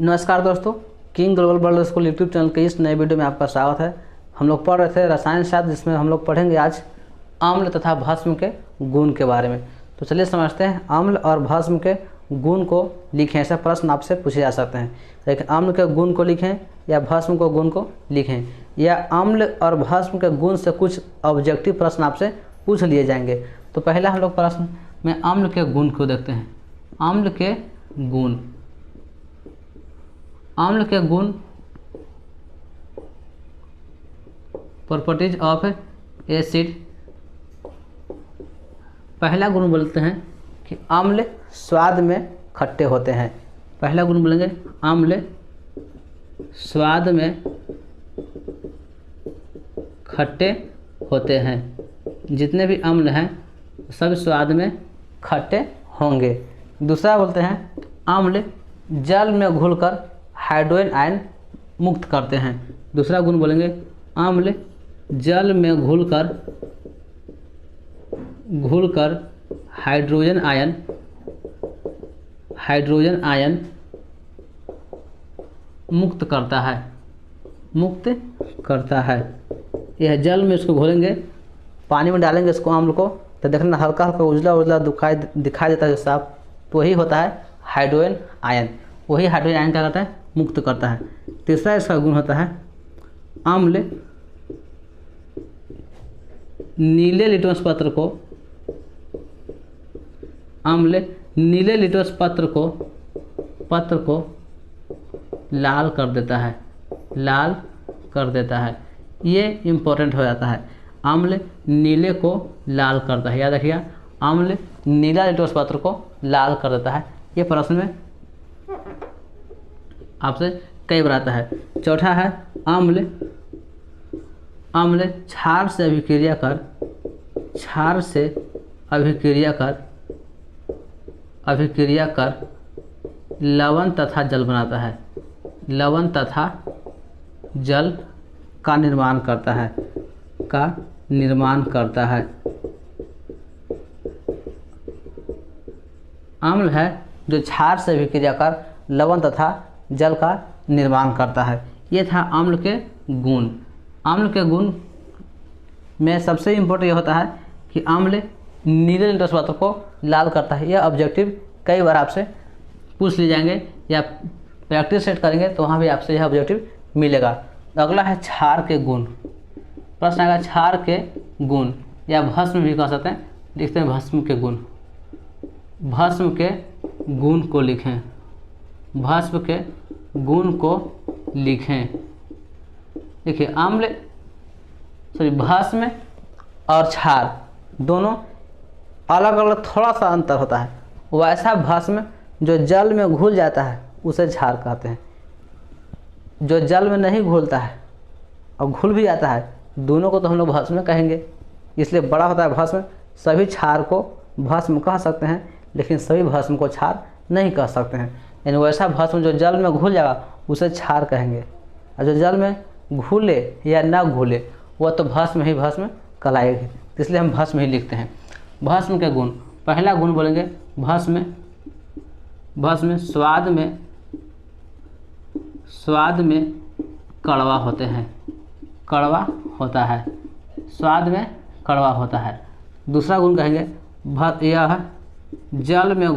नमस्कार दोस्तों, king global world school YouTube channel के इस नए वीडियो में आपका स्वागत है। हम लोग पढ़ रहे थे रसायन शास्त्र, जिसमें हम लोग पढ़ेंगे आज अम्ल तथा भस्म के गुण के बारे में। तो चलिए समझते हैं। अम्ल और भस्म के गुण को लिखें, ऐसा प्रश्न आपसे पूछे जा सकते हैं। लेकिन अम्ल के गुण को लिखें या भस्म को गुण को लिखें, या अम्ल और भस्म के गुण से कुछ ऑब्जेक्टिव प्रश्न आपसे पूछ लिए जाएंगे। तो पहला हम लोग प्रश्न में अम्ल के गुण को देखते हैं। अम्ल के गुण, अम्ल के गुण, प्रॉपर्टीज ऑफ एसिड। पहला गुण बोलते हैं कि अम्ल स्वाद में खट्टे होते हैं। पहला गुण बोलेंगे अम्ल स्वाद में खट्टे होते हैं। जितने भी अम्ल हैं सब स्वाद में खट्टे होंगे। दूसरा बोलते हैं अम्ल जल में घुलकर हाइड्रोजन आयन मुक्त करते हैं। दूसरा गुण बोलेंगे अम्ल जल में घुलकर हाइड्रोजन आयन मुक्त करता है। यह जल में इसको घोलेंगे, पानी में डालेंगे इसको अम्ल को, तो देखना हल्का हल्का उजला उजला दिखाई देता है साफ, तो वही होता है हाइड्रोजन आयन। वही हाइड्रोजन आयन क्या करता है? मुक्त करता है। तीसरा इसका गुण होता है अम्ल नीले लिटमस पत्र को लाल कर देता है। ये इम्पोर्टेंट हो जाता है। अम्ल नीले को लाल करता है, याद रखिएगा। अम्ल नीला लिटमस पत्र को लाल कर देता है। ये प्रश्न में आपसे कई बार आता है। चौथा है अम्ल क्षार से अभिक्रिया कर लवण तथा जल बनाता है। लवण तथा जल का निर्माण करता है। अम्ल है जो क्षार से अभिक्रिया कर लवण तथा जल का निर्माण करता है। ये था अम्ल के गुण। अम्ल के गुण में सबसे इम्पोर्टेंट ये होता है कि अम्ल नीले लिटमस पत्र को लाल करता है। यह ऑब्जेक्टिव कई बार आपसे पूछ लिए जाएंगे, या प्रैक्टिस सेट करेंगे तो वहाँ भी आपसे यह ऑब्जेक्टिव मिलेगा। अगला है क्षार के गुण। प्रश्न आएगा क्षार के गुण, या भस्म भी कह सकते हैं। लिखते हैं भस्म के गुण। भस्म के गुण को लिखें। देखिए भस्म और क्षार दोनों अलग अलग थोड़ा सा अंतर होता है। वैसा भस्म जो जल में घुल जाता है उसे क्षार कहते हैं। जो जल में नहीं घुलता है और घुल भी जाता है, दोनों को तो हम लोग भस्म कहेंगे। इसलिए बड़ा होता है भस्म। सभी क्षार को भस्म कह सकते हैं, लेकिन सभी भस्म को क्षार नहीं कह सकते हैं। यानी वैसा भस्म जो जल में घुल जाएगा उसे क्षार कहेंगे, और जो जल में घुले या ना घुले वह तो भस्म ही भस्म कहलाएगी। इसलिए हम भस्म ही लिखते हैं। भस्म के गुण, पहला गुण बोलेंगे भस्म स्वाद में कड़वा होते हैं। स्वाद में कड़वा होता है। दूसरा गुण कहेंगे यह जल में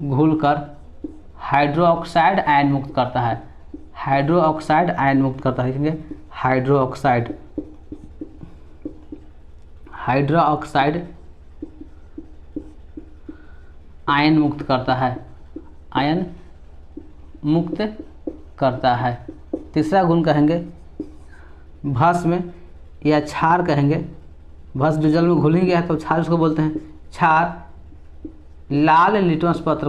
घुलकर हाइड्रोक्साइड आयन मुक्त करता है। लिखेंगे हाइड्रोक्साइड आयन मुक्त करता है। तीसरा गुण कहेंगे भस्म या क्षार कहेंगे। भस्म जो जल में घुल ही गया है तो क्षार उसको बोलते हैं। क्षार लाल लिटमस पत्र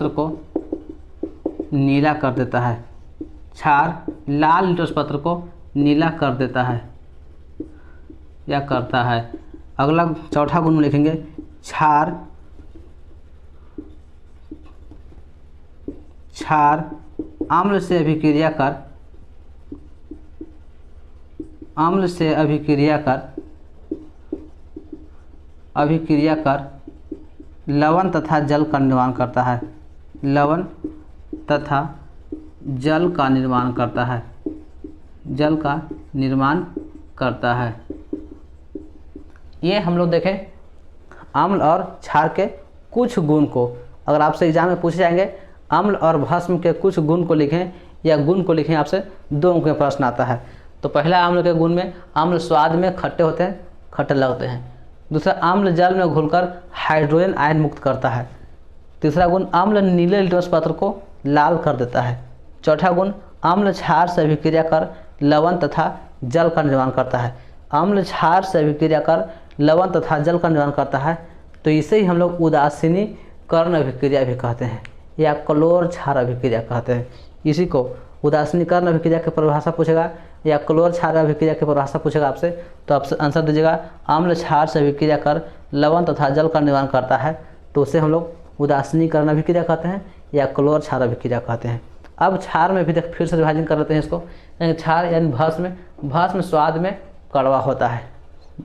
को नीला कर देता है। क्षार लाल लिटमस पत्र को नीला कर देता है या करता है। अगला चौथा गुण लिखेंगे क्षार अम्ल से अभिक्रिया कर अभिक्रिया कर लवण तथा जल का निर्माण करता है। लवण तथा जल का निर्माण करता है। जल का निर्माण करता है। ये हम लोग देखें अम्ल और क्षार के कुछ गुण को। अगर आपसे एग्जाम में पूछे जाएंगे अम्ल और भस्म के कुछ गुण को लिखें या गुण को लिखें, आपसे 2 अंक में प्रश्न आता है। तो पहला अम्ल के गुण में अम्ल स्वाद में खट्टे होते हैं, खट्टे लगते हैं। दूसरा अम्ल जल में घुलकर हाइड्रोजन आयन मुक्त करता है। तीसरा गुण अम्ल नीले लिटमस पत्र को लाल कर देता है। चौथा गुण अम्ल क्षार से अभिक्रिया कर लवण तथा जल का निर्माण करता है। अम्ल क्षार से अभिक्रिया कर लवण तथा जल का निर्माण करता है, तो इसे ही हम लोग उदासीनीकरण अभिक्रिया भी कहते हैं या क्लोर क्षार अभिक्रिया कहते हैं। इसी को उदासीनीकरण अभिक्रिया की परिभाषा पूछेगा या क्लोर क्षार अभिक्रिया की परिभाषा पूछेगा आपसे, तो आप आंसर दीजिएगा अम्ल क्षार से अभिक्रिया कर लवण तथा जल का निर्माण करता है, तो उसे हम लोग उदासीनीकरण अभिक्रिया कहते हैं या क्लोर क्षार अभिक्रिया कहते हैं। अब क्षार में भी फिर से विभाजन कर लेते हैं इसको। क्षार यानी भस्म स्वाद में कड़वा होता है।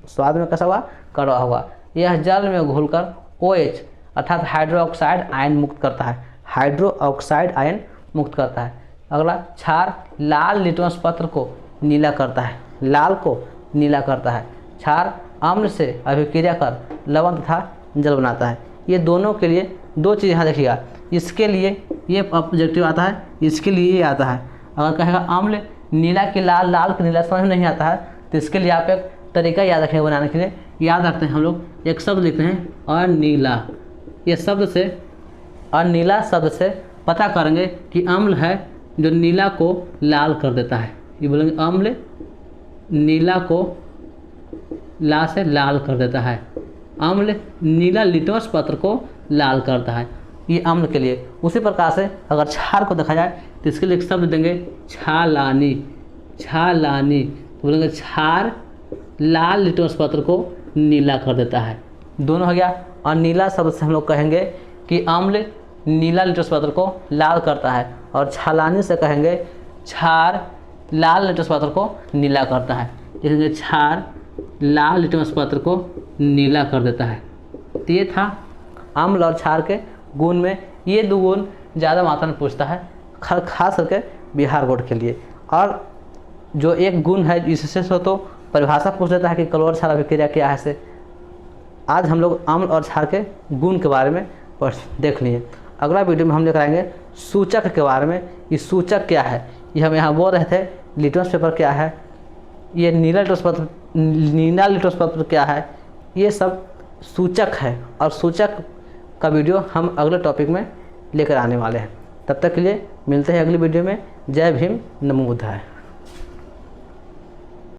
स्वाद में कैसा हुआ? कड़वा हुआ। यह जल में घुलकर OH अर्थात हाइड्रोक्साइड आयन मुक्त करता है। हाइड्रोक्साइड आयन मुक्त करता है। अगला क्षार लाल लिटमस पत्र को नीला करता है। लाल को नीला करता है। क्षार अम्ल से अभिक्रिया कर लवण तथा जल बनाता है। ये दोनों के लिए 2 चीज़ यहाँ देखिएगा। इसके लिए ये ऑब्जेक्टिव आता है, इसके लिए ये आता है। अगर कहेगा अम्ल नीला के लाल, लाल के नीला समझ में नहीं आता है, तो इसके लिए आप एक तरीका याद रखेंगे बनाने के लिए। याद रखते हैं हम लोग एक शब्द लिखते हैं अनीला। ये शब्द से अनीला शब्द से पता करेंगे कि अम्ल है जो नीला को लाल कर देता है। ये बोलेंगे अम्ल नीला को ला से लाल कर देता है। अम्ल नीला लिटमस पत्र को लाल करता है। ये अम्ल के लिए। उसी प्रकार से अगर क्षार को देखा जाए तो इसके लिए एक शब्द देंगे छालानी। छालानी तो बोलेंगे क्षार लाल लिटमस पत्र को नीला कर देता है। दोनों हो गया। और नीला शब्द से हम लोग कहेंगे कि अम्ल नीला लिटमस पत्र को लाल करता है, और छालानी से कहेंगे क्षार लाल लिटमस पत्र को नीला करता है। कहेंगे क्षार लाल लिटमस पत्र को नीला कर देता है। तो ये था अम्ल और क्षार के गुण में। ये 2 गुण ज़्यादा मात्रा में पूछता है, खास करके बिहार बोर्ड के लिए। और जो एक गुण है इससे तो परिभाषा पूछ लेता है कि क्लोर क्षार अभिक्रिया क्या है। से आज हम लोग अम्ल और क्षार के गुण के बारे में देख लिए। अगला वीडियो में हम लेकर आएंगे सूचक के बारे में। ये सूचक क्या है, ये हम यहाँ बोल रहे थे। लिटमस पेपर क्या है, ये नीला लिटमस पत्र क्या है, ये सब सूचक है। और सूचक का वीडियो हम अगले टॉपिक में लेकर आने वाले हैं। तब तक के लिए मिलते हैं अगली वीडियो में। जय भीम, नमो बुद्धाय।